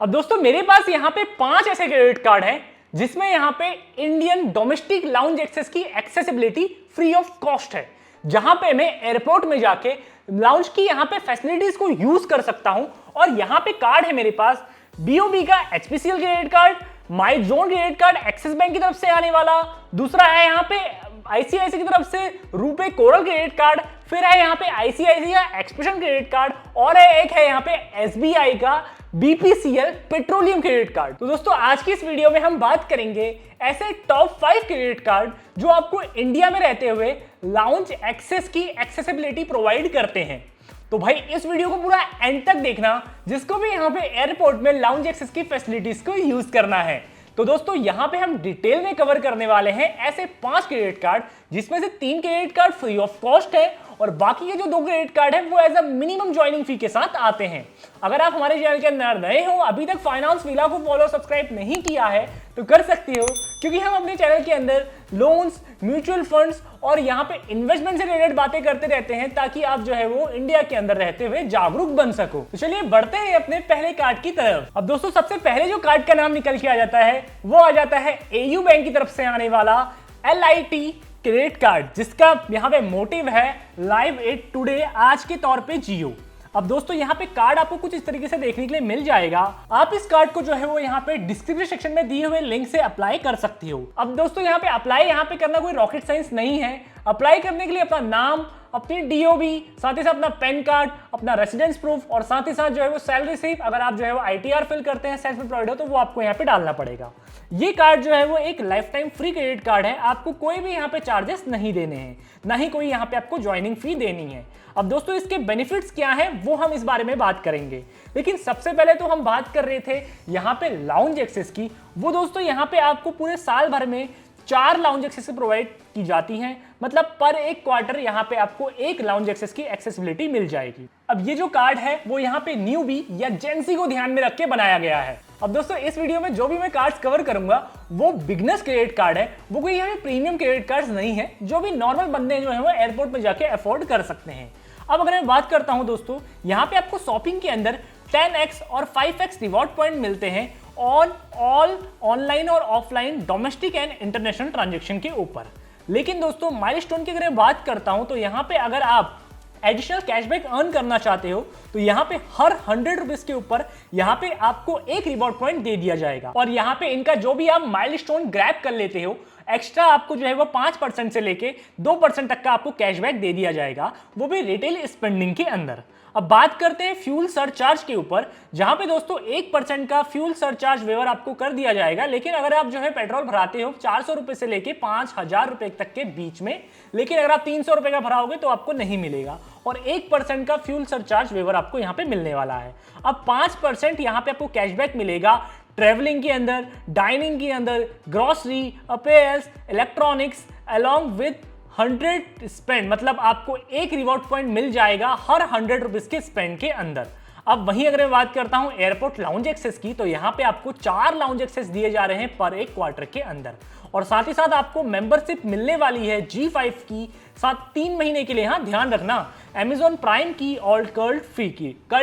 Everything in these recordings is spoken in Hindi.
अब दोस्तों मेरे पास यहाँ पे 5 ऐसे क्रेडिट कार्ड हैं जिसमें यहाँ पे इंडियन डोमेस्टिक लाउंज एक्सेस की एक्सेसिबिलिटी फ्री ऑफ कॉस्ट है, जहां पे मैं एयरपोर्ट में जाके लाउंज की यहाँ पे फैसिलिटीज को यूज कर सकता हूं। और यहाँ पे कार्ड है मेरे पास बीओबी का HPCL credit card, my zone credit card axis bank की तरफ से आने वाला, दूसरा है यहाँ पे आईसीआईसी की तरफ से रुपे कोरल क्रेडिट कार्ड, फिर है यहाँ पे आईसीआईसी का एक्सप्रेशन क्रेडिट कार्ड, और एक है यहाँ पे एसबीआई का बीपीसीएल पेट्रोलियम क्रेडिट कार्ड। तो दोस्तों आज की इस वीडियो में हम बात करेंगे ऐसे टॉप 5 क्रेडिट कार्ड जो आपको इंडिया में रहते हुए लाउंज एक्सेस की एक्सेसिबिलिटी प्रोवाइड करते हैं। तो भाई इस वीडियो को पूरा एंड तक देखना, जिसको भी यहाँ पे एयरपोर्ट में लाउंज एक्सेस की फैसिलिटीज को यूज करना है। तो दोस्तों यहाँ पे हम डिटेल में कवर करने वाले हैं ऐसे 5 क्रेडिट कार्ड, जिसमें से 3 credit card free of cost है और बाकी के जो 2 क्रेडिट कार्ड हैं वो as a minimum joining fee के साथ आते हैं। अगर आप हमारे चैनल के अंदर नए हो, अभी तक फाइनेंस विला को फॉलो सब्सक्राइब नहीं किया है तो कर सकते हो, क्योंकि हम अपने चैनल के अंदर लोन्स, म्यूचुअल फंड्स और यहाँ पे इन्वेस्टमेंट से रिलेटेड बातें करते रहते हैं, ताकि आप जो है वो इंडिया के अंदर रहते हुए जागरूक बन सको। तो चलिए बढ़ते हैं अपने पहले कार्ड की तरफ। अब दोस्तों सबसे पहले जो कार्ड का नाम निकल के आ जाता है वो आ जाता है एयू बैंक की तरफ से आने वाला LIT क्रेडिट कार्ड, जिसका यहाँ पे मोटिव है लाइव इट टुडे, आज के तौर पे जियो। अब दोस्तों यहाँ पे कार्ड आपको कुछ इस तरीके से देखने के लिए मिल जाएगा। आप इस कार्ड को जो है वो यहाँ पे डिस्क्रिप्शन सेक्शन में दिए हुए लिंक से अप्लाई कर सकती हो। अब दोस्तों यहाँ पे अप्लाई यहाँ पे करना कोई रॉकेट साइंस नहीं है। अप्लाई करने के लिए अपना नाम, अपनी डीओबी, साथ ही साथ अपना पैन कार्ड, अपना रेसिडेंस प्रूफ और साथ ही साथ जो है वो सैलरी स्लिप, अगर आप जो है वो ITR फिल करते हैं सेल्फ एम्प्लॉयड हो तो वो आपको यहाँ पे डालना पड़ेगा। ये कार्ड जो है वो एक life time free credit card है, आपको कोई भी यहाँ पे चार्जेस नहीं देने हैं, ना ही कोई यहाँ पे आपको ज्वाइनिंग फी देनी है। अब दोस्तों इसके बेनिफिट्स क्या हैं वो हम इस बारे में बात करेंगे, लेकिन सबसे पहले तो हम बात कर रहे थे यहाँ पे लाउंज एक्सेस की। वो दोस्तों यहाँ पे आपको पूरे साल भर में 4 लाउंज एक्सेस प्रोवाइड की जाती हैं, मतलब पर एक क्वार्टर यहाँ पे आपको एक लाउंज एक्सेस की एक्सेसिबिलिटी मिल जाएगी। अब ये जो कार्ड है वो यहाँ पे न्यूबी या जेंसी को ध्यान में रख के बनाया गया है। अब दोस्तों इस वीडियो में जो भी मैं कार्ड्स कवर करूंगा वो बिगनर्स क्रेडिट कार्ड है, वो कोई यहाँ पे प्रीमियम क्रेडिट कार्ड्स नहीं है, जो भी नॉर्मल बंदे जो है वो एयरपोर्ट में जाके अफोर्ड कर सकते हैं। अब अगर मैं बात करता हूं दोस्तों, यहाँ पे आपको शॉपिंग के अंदर 10x और 5x रिवॉर्ड पॉइंट मिलते हैं ऑन ऑल ऑनलाइन और offline domestic and international transaction के ऊपर। लेकिन दोस्तों माइलस्टोन की अगर मैं बात करता हूं तो यहाँ पे अगर आप एडिशनल कैशबैक अर्न करना चाहते हो तो यहाँ पे हर 100 रुपीज के ऊपर यहाँ पे आपको एक रिवॉर्ड पॉइंट दे दिया जाएगा। और यहाँ पे इनका जो भी आप माइलस्टोन ग्रैब कर लेते हो, एक्स्ट्रा आपको जो है वो 5% से लेके 2% तक का आपको कैशबैक दे दिया जाएगा, वो भी रिटेल स्पेंडिंग के अंदर। अब बात करते हैं फ्यूल सरचार्ज के ऊपर, जहां पे दोस्तों 1% का फ्यूल सरचार्ज वेवर आपको कर दिया जाएगा। लेकिन अगर आप जो है पेट्रोल भराते हो 400 रुपए से लेके 5000 रुपए तक के बीच में, लेकिन अगर आप 300 रुपए का भराओगे तो आपको नहीं मिलेगा, और 1% का फ्यूल सरचार्ज वेवर आपको यहाँ पे मिलने वाला है। अब 5% यहाँ पे आपको कैशबैक मिलेगा ट्रेवलिंग के अंदर, डाइनिंग के अंदर, grocery, appears, electronics along with 100 spend, मतलब आपको एक रिवॉर्ड पॉइंट मिल जाएगा हर 100 रुपीज के स्पेंड के अंदर। अब वहीं अगर मैं बात करता हूं एयरपोर्ट लाउंज एक्सेस की, तो यहां पे आपको 4 लाउंज एक्सेस दिए जा रहे हैं पर एक क्वार्टर के अंदर, और साथ ही साथ आपको मेंबरशिप मिलने वाली है G5 की, साथ 3 महीने के लिए। हाँ ध्यान रखना, Amazon प्राइम की और कल्ट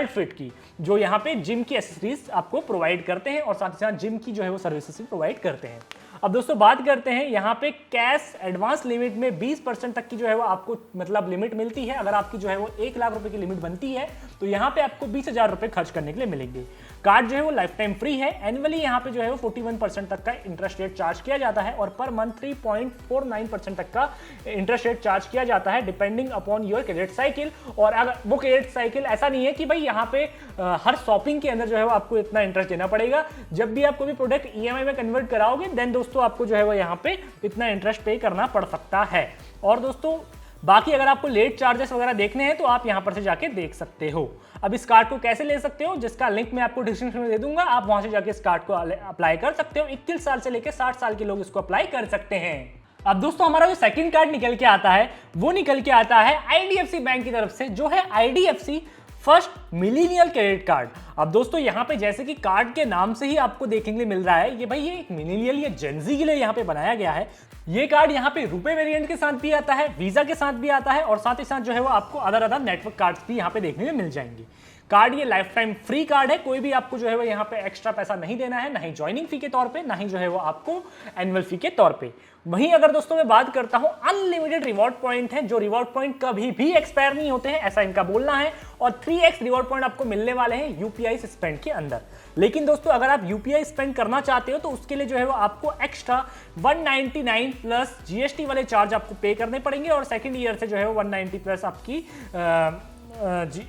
फिट की, जो यहाँ पे जिम की एसेसरीज आपको प्रोवाइड करते हैं और साथ ही साथ जिम की जो है वो सर्विसेज प्रोवाइड करते हैं। अब दोस्तों बात करते हैं यहाँ पे कैश एडवांस लिमिट में 20% तक की जो है वो आपको मतलब लिमिट मिलती है। अगर आपकी जो है वो 1 लाख रुपए की लिमिट बनती है तो यहाँ पे आपको 20,000 रुपए खर्च करने के लिए मिलेंगे। कार्ड जो है वो लाइफ टाइम फ्री है। एनुअली यहाँ पे जो है वो 41% तक का इंटरेस्ट रेट चार्ज किया जाता है और पर मंथ 3.49% तक का इंटरेस्ट रेट चार्ज किया जाता है depending upon your credit cycle. और अगर वो क्रेडिट साइकिल ऐसा नहीं है कि भाई यहाँ पे हर शॉपिंग के अंदर जो है वो आपको इतना इंटरेस्ट देना पड़ेगा। जब भी आप कोई भी प्रोडक्ट EMI में कन्वर्ट कराओगे देन दोस्तों आपको जो है वो यहाँ पे इतना इंटरेस्ट पे करना पड़ सकता है। और दोस्तों बाकी अगर आपको लेट चार्जेस वगैरह देखने हैं तो आप यहां पर से जाके देख सकते हो। अब इस कार्ड को कैसे ले सकते हो, जिसका लिंक मैं आपको डिस्क्रिप्शन में दे दूंगा, आप वहां से जाके इस कार्ड को अप्लाई कर सकते हो। 21 साल से लेकर 60 साल के लोग इसको अप्लाई कर सकते हैं। अब दोस्तों हमारा जो सेकंड कार्ड निकल के आता है वो निकल के आता है IDFC बैंक की तरफ से, जो है IDFC first millennial credit card. अब दोस्तों यहाँ पे जैसे कि कार्ड के नाम से ही आपको देखने के लिए मिल रहा है, ये भाई ये एक मिलीनियल या जेनजी के लिए यहाँ पे बनाया गया है। ये कार्ड यहाँ पे रुपए वेरिएंट के साथ भी आता है, वीजा के साथ भी आता है और साथ ही साथ जो है वो आपको अदर नेटवर्क कार्ड्स भी यहाँ पे देखने में मिल जाएंगे। कार्ड ये लाइफ टाइम फ्री कार्ड है, कोई भी आपको जो है वो यहाँ पे एक्स्ट्रा पैसा नहीं देना है, ना ही ज्वाइनिंग फी के तौर पे, ना ही जो है वो आपको एनुअल फी के तौर पे। वहीं अगर दोस्तों मैं बात करता हूं, अनलिमिटेड रिवॉर्ड पॉइंट है, जो रिवॉर्ड पॉइंट कभी भी एक्सपायर नहीं होते हैं, ऐसा इनका बोलना है, और 3x रिवॉर्ड पॉइंट आपको मिलने वाले हैं यूपीआई स्पेंड के अंदर। लेकिन दोस्तों अगर आप यूपीआई स्पेंड करना चाहते हो तो उसके लिए जो है वो आपको एक्स्ट्रा 199 प्लस जीएसटी वाले चार्ज आपको पे करने पड़ेंगे, और सेकंड ईयर से जो है वो 190 प्लस आपकी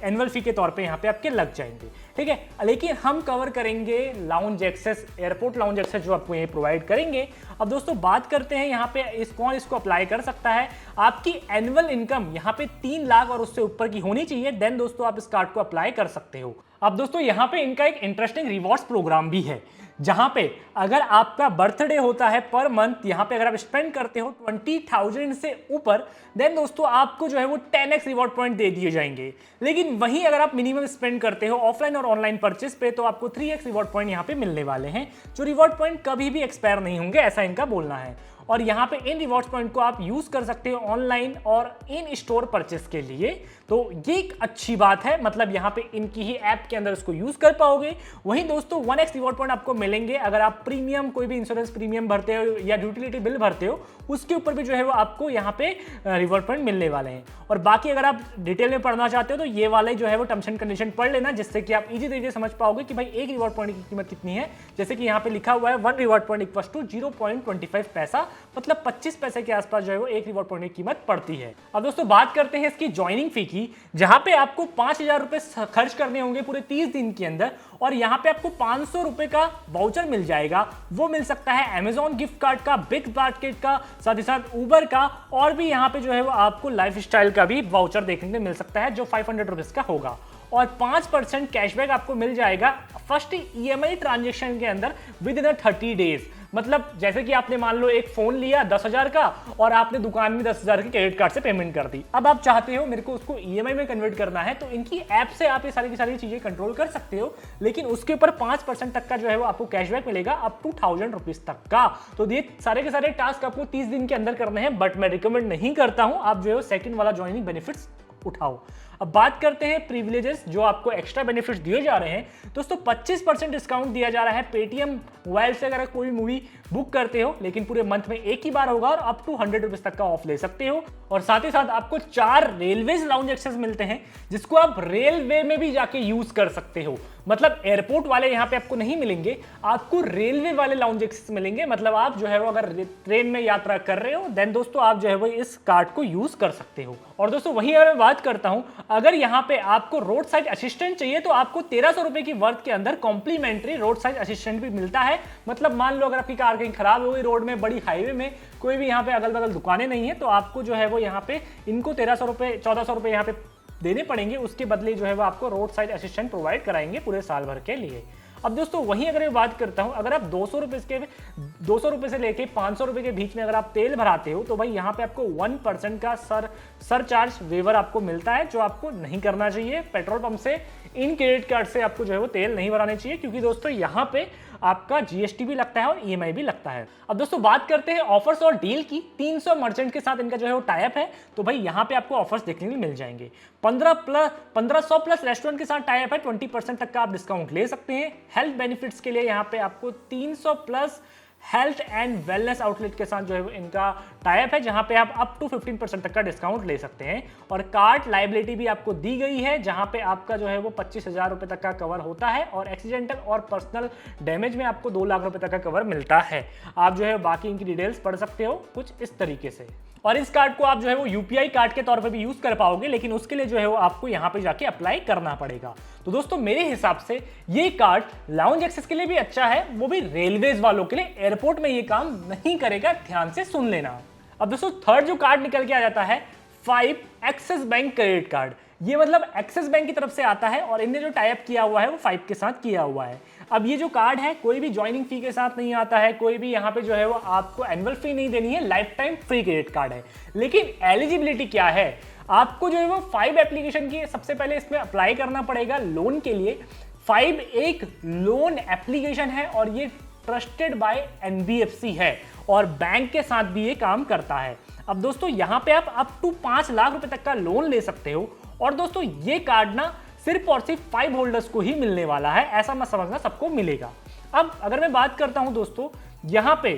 एनुअल फी के तौर पे यहाँ पे आपके लग जाएंगे, ठीक है। लेकिन हम कवर करेंगे lounge access, airport lounge access जो आपको ये प्रोवाइड करेंगे। अब दोस्तों बात करते हैं यहाँ पे कौन इसको अप्लाई कर सकता है। आपकी एनुअल इनकम यहाँ पे 3 लाख और उससे ऊपर की होनी चाहिए, देन दोस्तों आप इस कार्ड को अप्लाई कर सकते हो। अब दोस्तों यहाँ पे इनका एक इंटरेस्टिंग रिवॉर्ड्स प्रोग्राम भी है, जहां पे अगर आपका बर्थडे होता है पर मंथ, यहां पे अगर आप स्पेंड करते हो 20,000 से ऊपर, देन दोस्तों आपको जो है वो 10x रिवॉर्ड पॉइंट दे दिए जाएंगे। लेकिन वहीं अगर आप मिनिमम स्पेंड करते हो ऑफलाइन और ऑनलाइन परचेस पे, तो आपको 3x रिवॉर्ड पॉइंट यहां पे मिलने वाले हैं, जो रिवॉर्ड पॉइंट कभी भी एक्सपायर नहीं होंगे, ऐसा इनका बोलना है। और यहाँ पे इन रिवॉर्ड्स पॉइंट को आप यूज कर सकते हो ऑनलाइन और इन स्टोर परचेस के लिए, तो ये एक अच्छी बात है, मतलब यहाँ पे इनकी ही ऐप के अंदर इसको यूज कर पाओगे। वहीं दोस्तों 1x रिवॉर्ड पॉइंट आपको मिलेंगे अगर आप प्रीमियम, कोई भी इंश्योरेंस प्रीमियम भरते हो या यूटिलिटी बिल भरते हो, उसके ऊपर भी जो है वो आपको यहाँ पे रिवॉर्ड पॉइंट मिलने वाले हैं। और बाकी अगर आप डिटेल में पढ़ना चाहते हो तो ये वाले जो है वो टर्म्स एंड कंडीशन पढ़ लेना, जिससे कि आप इजी तरीके से समझ पाओगे कि भाई एक रिवॉर्ड पॉइंट की कीमत कितनी है। जैसे कि यहाँ पे लिखा हुआ है 1 रिवॉर्ड पॉइंट इक्वल्स टू 0.25 पैसा, मतलब 25 पैसे के आसपास जो है वो एक रिवॉर्ड पॉइंट की कीमत पड़ती है। अब दोस्तों बात करते हैं इसकी ज्वाइनिंग फी की, जहां पे आपको 5,000 रुपए खर्च करने होंगे पूरे 30 दिन के अंदर, और यहाँ पे आपको 500 रुपए का वाउचर मिल जाएगा। वो मिल सकता है अमेजॉन गिफ्ट कार्ड का, बिग बास्केट का, साथ ही साथ उबर का, और भी यहाँ पे जो है वो आपको लाइफ स्टाइल का भी वाउचर देखने को मिल सकता है, जो 500 रुपीज का होगा। और 5% कैशबैक आपको मिल जाएगा फर्स्ट ईएमआई ट्रांजेक्शन के अंदर विद इन 30 डेज। मतलब जैसे कि आपने मान लो एक फोन लिया 10,000 का, और आपने दुकान में 10,000 की क्रेडिट कार्ड से पेमेंट कर दी, अब आप चाहते हो मेरे को उसको ईएमआई में कन्वर्ट करना है, तो इनकी ऐप से आप ये सारी की सारी चीजें कंट्रोल कर सकते हो। लेकिन उसके ऊपर 5% तक का जो है वो आपको कैशबैक मिलेगा, अप टू 1,000 रुपीज तक का। तो ये सारे के सारे टास्क आपको 30 दिन के अंदर करने हैं, बट मैं रिकमेंड नहीं करता हूं आप जो है सेकंड वाला ज्वाइनिंग बेनिफिट्स उठाओ। अब बात करते हैं प्रिविलेजेस, जो आपको एक्स्ट्रा बेनिफिट्स दिए जा रहे हैं। दोस्तों 25% डिस्काउंट दिया जा रहा है पेटीएम मोबाइल से अगर कोई मूवी बुक करते हो, लेकिन पूरे मंथ में एक ही बार होगा, और अप टू 100 रुपीज तक का ऑफ ले सकते हो। और साथ ही साथ आपको 4 रेलवेज लाउंज एक्सेस मिलते हैं, जिसको आप रेलवे में भी जाके यूज कर सकते हो। मतलब एयरपोर्ट वाले यहाँ पे आपको नहीं मिलेंगे, आपको रेलवे वाले लाउंज एक्सेस मिलेंगे। मतलब आप जो है वो अगर ट्रेन में यात्रा कर रहे हो, देन दोस्तों आप जो है वो इस कार्ड को यूज कर सकते हो। और दोस्तों वही अगर मैं बात करता हूं, अगर यहाँ पे आपको रोड साइड असिस्टेंट चाहिए, तो आपको 1300 रुपए की वर्थ के अंदर कॉम्प्लीमेंट्री रोड साइड असिस्टेंट भी मिलता है। मतलब मान लो अगर आपकी कार कहीं खराब हो गई रोड में, बड़ी हाईवे में, कोई भी यहाँ पे अगल बगल दुकानें नहीं है, तो आपको जो है वो यहाँ पे इनको 1300 रुपए 1400 रुपए यहाँ पे देने पड़ेंगे। उसके बदले जो है वो आपको रोड साइड असिस्टेंट प्रोवाइड कराएंगे पूरे साल भर के लिए। अब दोस्तों वहीं अगर मैं बात करता हूं, अगर आप 200 रुपए से लेके 500 रुपए के बीच में अगर आप तेल भराते हो, तो भाई यहाँ पे आपको 1% का सरचार्ज वेवर आपको मिलता है, जो आपको नहीं करना चाहिए। पेट्रोल पंप से इन क्रेडिट कार्ड से आपको जो है वो तेल नहीं भराने चाहिए, क्योंकि दोस्तों यहाँ पे आपका जीएसटी भी लगता है और ईएमआई भी लगता है। अब दोस्तों बात करते हैं ऑफर्स और डील की। 300 मर्चेंट के साथ इनका जो है वो टाई अप है, तो भाई यहाँ पे आपको ऑफर्स देखने को मिल जाएंगे। 1500 प्लस रेस्टोरेंट के साथ टाई अप है, 20% तक का आप डिस्काउंट ले सकते हैं। हेल्थ बेनिफिट्स के लिए यहाँ पे आपको 300 plus health and wellness outlet के साथ जो है इनका टाई अप है, जहां पे आप अप टू 15% तक का डिस्काउंट ले सकते हैं। और कार्ड लाइबिलिटी भी आपको दी गई है, जहां पे आपका जो है वो 25,000 रुपए तक का कवर होता है, और एक्सीडेंटल और पर्सनल डैमेज में आपको 2 लाख रुपए तक का कवर मिलता है। आप जो है बाकी इनकी डिटेल्स पढ़ सकते हो कुछ इस तरीके से। और इस कार्ड को आप जो है वो यूपीआई कार्ड के तौर पे भी यूज कर पाओगे, लेकिन उसके लिए जो है वो आपको यहाँ पे जाके अप्लाई करना पड़ेगा। तो दोस्तों मेरे हिसाब से ये कार्ड लाउंज एक्सेस के लिए भी अच्छा है, वो भी रेलवेज वालों के लिए। एयरपोर्ट में ये काम नहीं करेगा, ध्यान से सुन लेना। अब दोस्तों थर्ड जो कार्ड निकल के आ जाता है 5 एक्सिस बैंक क्रेडिट कार्ड। ये मतलब एक्सिस बैंक की तरफ से आता है, और इनने जो टाई अप किया हुआ है वो 5 के साथ किया हुआ है। अब ये जो कार्ड है कोई भी ज्वाइनिंग फी के साथ नहीं आता है, कोई भी यहाँ पे जो है वो आपको एनुअल फी नहीं देनी है, life time free credit card है। लेकिन एलिजिबिलिटी क्या है, आपको जो है वो 5 एप्लीकेशन की सबसे पहले इसमें अप्लाई करना पड़ेगा लोन के लिए। 5 एक लोन एप्लीकेशन है, और ये ट्रस्टेड बाय एनबीएफसी है, और बैंक के साथ भी ये काम करता है। अब दोस्तों यहाँ पे आप अप टू 5 लाख रुपए तक का लोन ले सकते हो। और दोस्तों ये कार्ड ना सिर्फ और सिर्फ 5 होल्डर्स को ही मिलने वाला है, ऐसा मत समझना सबको मिलेगा। अब अगर मैं बात करता हूं दोस्तों यहां पे,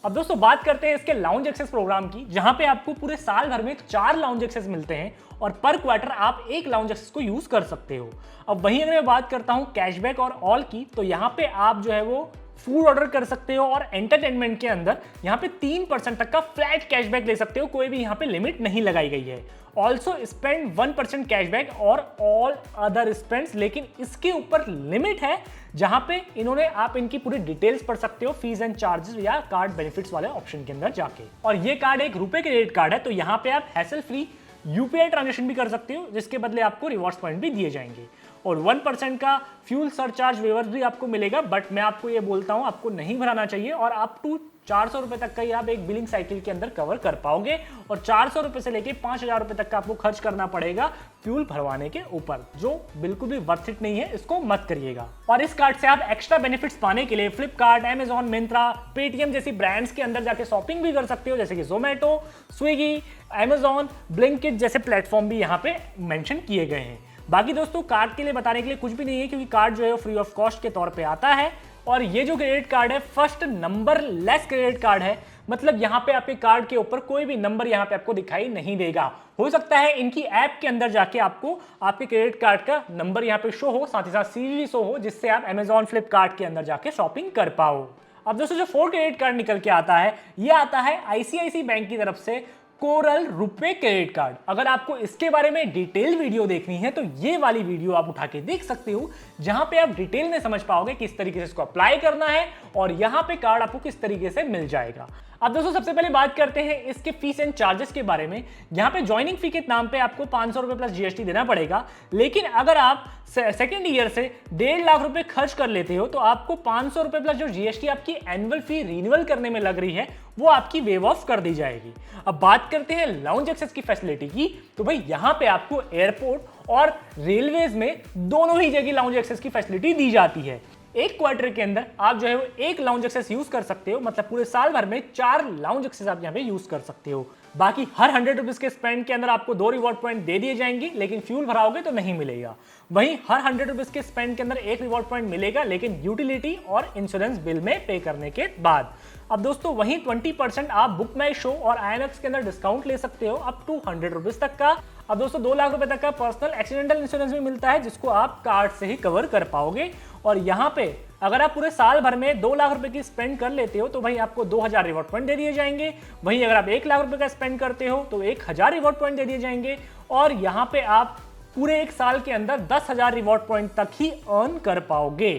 अब दोस्तों बात करते हैं इसके लाउंज एक्सेस प्रोग्राम की, जहां पे आपको पूरे साल भर में 4 लाउंज एक्सेस मिलते हैं और पर क्वार्टर आप 1 लाउंज एक्सेस को यूज कर सकते हो। अब वहीं अगर मैं बात करता हूं कैशबैक और ऑल की, तो यहां पे आप जो है वो फूड ऑर्डर कर सकते हो और एंटरटेनमेंट के अंदर यहाँ पे 3% तक का फ्लैट कैशबैक ले सकते हो, कोई भी यहाँ पे लिमिट नहीं लगाई गई है। ऑल्सो स्पेंड 1% कैशबैक और ऑल अदर स्पेंड्स, लेकिन इसके ऊपर लिमिट है जहां पे इन्होंने, आप इनकी पूरी डिटेल्स पढ़ सकते हो फीस एंड चार्जेस या कार्ड बेनिफिट्स वाले ऑप्शन के अंदर जाके। और ये कार्ड एक रुपए क्रेडिट कार्ड है, तो यहाँ पे आप हैसल फ्री यूपीआई ट्रांजेक्शन भी कर सकते हो, जिसके बदले आपको रिवॉर्ड्स पॉइंट भी दिए जाएंगे और 1% का फ्यूल सरचार्ज वेवर भी आपको मिलेगा। बट मैं आपको ये बोलता हूं आपको नहीं भराना चाहिए और अप टू 400 रुपए तक का ही आप एक बिलिंग साइकिल के अंदर कवर कर पाओगे और 400 रुपए से लेके 5000 रुपए तक का आपको खर्च करना पड़ेगा फ्यूल भरवाने के ऊपर, जो बिल्कुल भी वर्थ इट नहीं है, इसको मत करिएगा। और इस कार्ड से आप एक्स्ट्रा बेनिफिट्स पाने के लिए फ्लिपकार्ट, अमेजॉन, मिंत्रा, पेटीएम जैसी ब्रांड्स के अंदर जाके शॉपिंग भी कर सकते हो, जैसे कि जोमेटो, स्विगी, अमेजॉन, ब्लिंकिट जैसे प्लेटफॉर्म भी यहाँ पे मेंशन किए गए हैं। बाकी दोस्तों कार्ड के लिए बताने के लिए कुछ भी नहीं है, क्योंकि कार्ड जो है फ्री ऑफ कॉस्ट के तौर पे आता है और ये जो क्रेडिट कार्ड है first number less credit card है, मतलब यहाँ पे आपके कार्ड के ऊपर कोई भी नंबर यहाँ पे आपको दिखाई नहीं देगा। हो सकता है इनकी ऐप के अंदर जाके आपको आपके क्रेडिट कार्ड का नंबर यहाँ पे शो हो, साथ ही साथ सीवीवी शो हो, जिससे आप अमेजॉन, फ्लिपकार्ट के अंदर जाके शॉपिंग कर पाओ। अब दोस्तों जो 4 क्रेडिट कार्ड निकल के आता है, ये आता है आईसीआईसी बैंक की तरफ से कोरल रुपे क्रेडिट कार्ड। अगर आपको इसके बारे में डिटेल वीडियो देखनी है तो ये वाली वीडियो आप उठा के देख सकते हो, जहां पे आप डिटेल में समझ पाओगे किस तरीके से इसको अप्लाई करना है और यहां पे कार्ड आपको किस तरीके से मिल जाएगा। अब दोस्तों सबसे पहले बात करते हैं इसके फीस एंड चार्जेस के बारे में। यहाँ पे ज्वाइनिंग फी के नाम पे आपको 500 रुपए प्लस जीएसटी देना पड़ेगा, लेकिन अगर आप सेकेंड ईयर से 1.5 लाख रुपए खर्च कर लेते हो तो आपको 500 रुपए प्लस जो जीएसटी आपकी एनुअल फी रिन्यूअल करने में लग रही है वो आपकी वेव ऑफ कर दी जाएगी। अब बात करते हैं लाउंज एक्सेस की फैसिलिटी की, तो भाई यहाँ पे आपको एयरपोर्ट और रेलवेज में दोनों ही जगह लाउंज एक्सेस की फैसिलिटी दी जाती है। एक क्वार्टर के अंदर आप जो है वो 1 लाउंज एक्सेस यूज कर सकते हो, मतलब पूरे साल भर में 4 लाउंज एक्सेस आप यहाँ पे यूज कर सकते हो। बाकी हर 100 रुपीज के स्पेंड के अंदर आपको 2 रिवॉर्ड पॉइंट दे दिए जाएंगे, लेकिन फ्यूल भराओगे तो नहीं मिलेगा। वहीं हर 100 रुपीज के स्पेंड के अंदर 1 रिवॉर्ड पॉइंट मिलेगा, लेकिन यूटिलिटी और इंश्योरेंस बिल में पे करने के बाद। अब दोस्तों वहीं 20% आप बुक माई शो और आईएनएक्स के अंदर डिस्काउंट ले सकते हो अप टू 100 रुपीज तक का। अब दोस्तों 2 लाख रुपए तक का पर्सनल एक्सीडेंटल इंश्योरेंस भी मिलता है, जिसको आप कार्ड से ही कवर कर पाओगे। और यहाँ पे अगर आप पूरे साल भर में 2 लाख रुपए की स्पेंड कर लेते हो तो भाई आपको 2000 रिवॉर्ड पॉइंट दे दिए जाएंगे। वहीं अगर आप 1 लाख रुपए का स्पेंड करते हो तो 1000 रिवॉर्ड पॉइंट दे दिए जाएंगे और यहाँ पे आप पूरे 1 साल के अंदर 10,000 रिवॉर्ड पॉइंट तक ही अर्न कर पाओगे।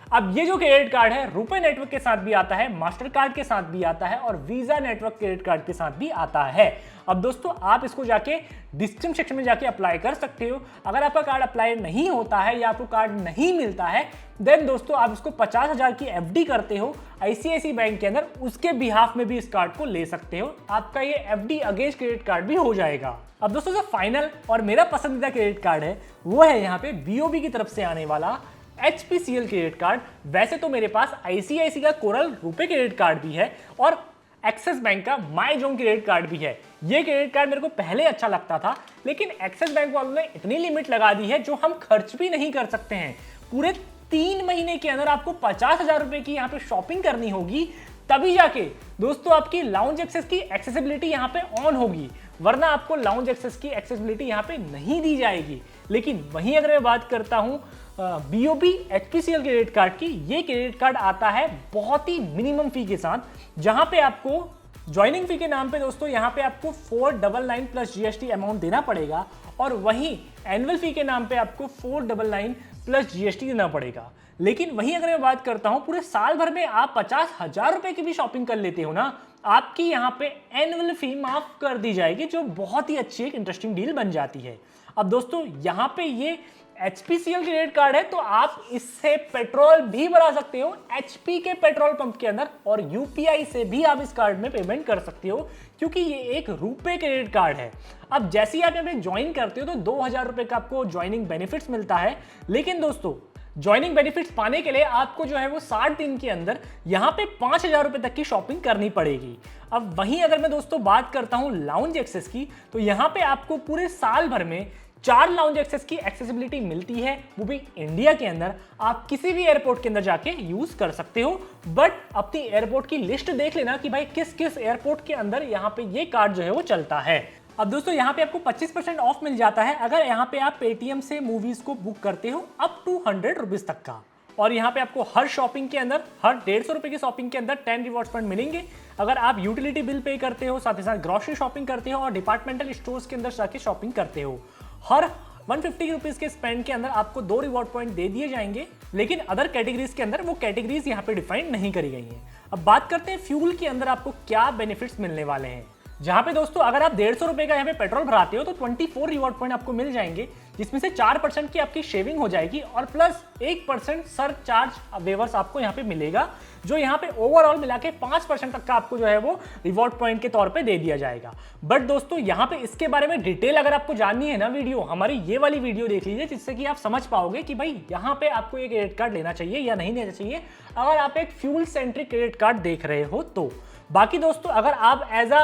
अब ये जो क्रेडिट कार्ड है रुपे नेटवर्क के साथ भी आता है, मास्टर कार्ड के साथ भी आता है और वीजा नेटवर्क क्रेडिट कार्ड के साथ भी आता है। अब दोस्तों आप इसको जाके डिस्क्रिप्शन सेक्शन में जाके अप्लाई कर सकते हो। अगर आपका कार्ड अप्लाई नहीं होता है या आपको कार्ड नहीं मिलता है, देन दोस्तों आप इसको 50,000 की एफडी करते हो आईसीआईसी बैंक के अंदर, उसके बिहाफ में भी इस कार्ड को ले सकते हो। आपका ये एफडी अगेंस्ट क्रेडिट कार्ड भी हो जाएगा। अब दोस्तों जो फाइनल और मेरा पसंदीदा क्रेडिट कार्ड है वो है यहाँ पे बीओबी की तरफ से आने वाला HPCL क्रेडिट कार्ड। वैसे तो मेरे पास आईसीआईसी का कोरल रुपे क्रेडिट कार्ड भी है और एक्सिस बैंक का माई जोन क्रेडिट कार्ड भी है। ये क्रेडिट कार्ड मेरे को पहले अच्छा लगता था, लेकिन एक्सिस बैंक वालों ने इतनी लिमिट लगा दी है जो हम खर्च भी नहीं कर सकते हैं। पूरे 3 महीने के अंदर आपको 50,000 रुपए की यहाँ पे शॉपिंग करनी होगी, तभी जाके दोस्तों आपकी लाउंज एक्सेस की एक्सेसिबिलिटी यहाँ पे ऑन होगी, वरना आपको लाउंज एक्सेस की एक्सेसिबिलिटी यहाँ पे नहीं दी जाएगी। लेकिन वहीं अगर मैं बात करता हूँ बीओबी HPCL क्रेडिट कार्ड की, ये क्रेडिट कार्ड आता है बहुत ही मिनिमम फी के साथ, जहां पे आपको ज्वाइनिंग फी के नाम पे दोस्तों यहाँ पे आपको 499 प्लस जीएसटी अमाउंट देना पड़ेगा और वहीं एनुअल फी के नाम पे आपको 499 प्लस जीएसटी देना पड़ेगा। लेकिन वहीं अगर मैं बात करता हूं पूरे साल भर में आप 50,000 रुपए की भी शॉपिंग कर लेते हो ना, आपकी यहाँ पे एनुअल फी माफ कर दी जाएगी, जो बहुत ही अच्छी एक इंटरेस्टिंग डील बन जाती है। अब दोस्तों यहाँ पे ये HPCL क्रेडिट कार्ड है तो आप इससे पेट्रोल भी भरा सकते हो HP के पेट्रोल पंप के अंदर, और UPI से भी आप इस कार्ड में पेमेंट कर सकते हो, क्योंकि ये एक रुपे क्रेडिट कार्ड है। अब जैसे ही आप यहाँ पे ज्वाइन करते हो तो 2000 रुपए का आपको ज्वाइनिंग बेनिफिट्स मिलता है। लेकिन दोस्तों ज्वाइनिंग बेनिफिट्स पाने के लिए आपको जो है वो 60 दिन के अंदर यहाँ पे 5000 रुपए तक की शॉपिंग करनी पड़ेगी। अब वहीं अगर मैं दोस्तों बात करता हूँ लाउंज एक्सेस की, तो यहाँ पे आपको पूरे साल भर में 4 लाउंज एक्सेस की एक्सेसिबिलिटी मिलती है, वो भी इंडिया के अंदर। आप किसी भी एयरपोर्ट के अंदर जाके यूज कर सकते हो, बट अपनी एयरपोर्ट की लिस्ट देख लेना कि भाई किस किस एयरपोर्ट के अंदर यहाँ पे ये कार्ड जो है वो चलता है। अब दोस्तों यहाँ पे आपको 25% ऑफ मिल जाता है अगर यहाँ पे आप पेटीएम से मूवीज को बुक करते हो अप टू 100 रुपीज तक का। और यहाँ पे आपको हर शॉपिंग के अंदर, हर 150 रुपए की शॉपिंग के अंदर 10 रिवॉर्ड्स पॉइंट मिलेंगे। अगर आप यूटिलिटी बिल पे करते हो, साथ ही साथ ग्रोसरी शॉपिंग करते हो और डिपार्टमेंटल स्टोर्स के अंदर जाके शॉपिंग करते हो, हर 150 रुपीज के स्पेंड के अंदर आपको 2 रिवॉर्ड पॉइंट दे दिए जाएंगे। लेकिन अदर कैटेगरीज के अंदर वो कैटेगरीज यहाँ पे डिफाइन नहीं करी गई हैं। अब बात करते हैं फ्यूल के अंदर आपको क्या बेनिफिट्स मिलने वाले हैं। जहां पे दोस्तों अगर आप 150 रुपए का यहाँ पे पेट्रोल भराते हो तो 24 रिवॉर्ड पॉइंट आपको मिल जाएंगे, जिसमें से 4% की आपकी शेविंग हो जाएगी और प्लस 1% सर चार्ज वेवर्स आपको यहाँ पे मिलेगा, जो यहाँ पे ओवरऑल मिला के 5% तक का आपको जो है वो रिवॉर्ड पॉइंट के तौर पे दे दिया जाएगा। बट दोस्तों यहाँ पे इसके बारे में डिटेल अगर आपको जाननी है ना वीडियो, हमारी ये वाली वीडियो देख लीजिए, जिससे कि आप समझ पाओगे कि भाई यहाँ पे आपको एक क्रेडिट कार्ड लेना चाहिए या नहीं लेना चाहिए अगर आप एक फ्यूल सेंट्रिक क्रेडिट कार्ड देख रहे हो तो। बाकी दोस्तों अगर आप एज अ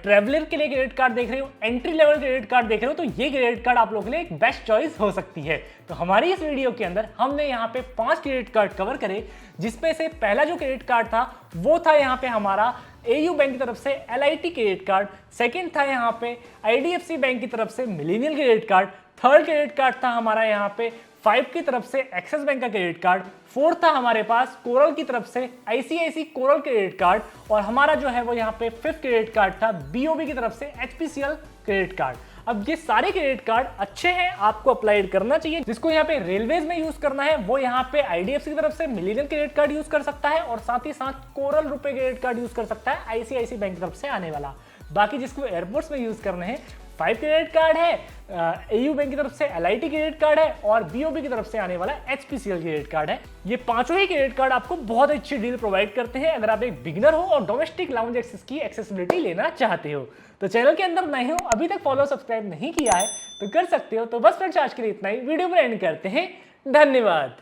ट्रेवलर के लिए क्रेडिट कार्ड देख रहे हो, एंट्री लेवल क्रेडिट कार्ड देख रहे हो, तो ये क्रेडिट कार्ड आप लोगों के लिए एक बेस्ट चॉइस हो सकती है। तो हमारी इस वीडियो के अंदर हमने यहाँ पे 5 क्रेडिट कार्ड कवर करे, जिसमें से पहला जो क्रेडिट कार्ड था वो था यहाँ पे हमारा एयू बैंक की तरफ से LIT क्रेडिट कार्ड, सेकेंड था यहाँ पे IDFC बैंक की तरफ से millennial credit card, third credit card था हमारा यहाँ पे 5 की तरफ से एक्सिस बैंक का क्रेडिट कार्ड, फोर्थ था हमारे पास कोरल की तरफ से ICICI कोरल क्रेडिट कार्ड, और हमारा जो है वो यहाँ पे 5th क्रेडिट कार्ड था BOB की तरफ से HPCL क्रेडिट कार्ड। अब ये सारे क्रेडिट कार्ड अच्छे हैं, आपको अप्लाइड करना चाहिए। जिसको यहाँ पे रेलवेज में यूज करना है वो यहाँ पे IDFC की तरफ से मिलेनियल क्रेडिट कार्ड यूज कर सकता है, और साथ ही साथ कोरल रुपए क्रेडिट कार्ड यूज कर सकता है ICICI बैंक की तरफ से आने वाला। बाकी जिसको एयरपोर्ट्स में यूज करने हैं 5 क्रेडिट कार्ड है, एयू बैंक की तरफ से LIT क्रेडिट कार्ड है, और BOB की तरफ से आने वाला HPCL क्रेडिट कार्ड है। ये पांचों ही क्रेडिट कार्ड आपको बहुत अच्छी डील प्रोवाइड करते हैं अगर आप एक बिगिनर हो और डोमेस्टिक लाउंज एक्सेस की एक्सेसिबिलिटी लेना चाहते हो। तो चैनल के अंदर नए हो, अभी तक फॉलो सब्सक्राइब नहीं किया है तो कर सकते हो। तो बस फ्रेंड्स आज के लिए इतना ही, वीडियो पर एंड करते हैं। धन्यवाद।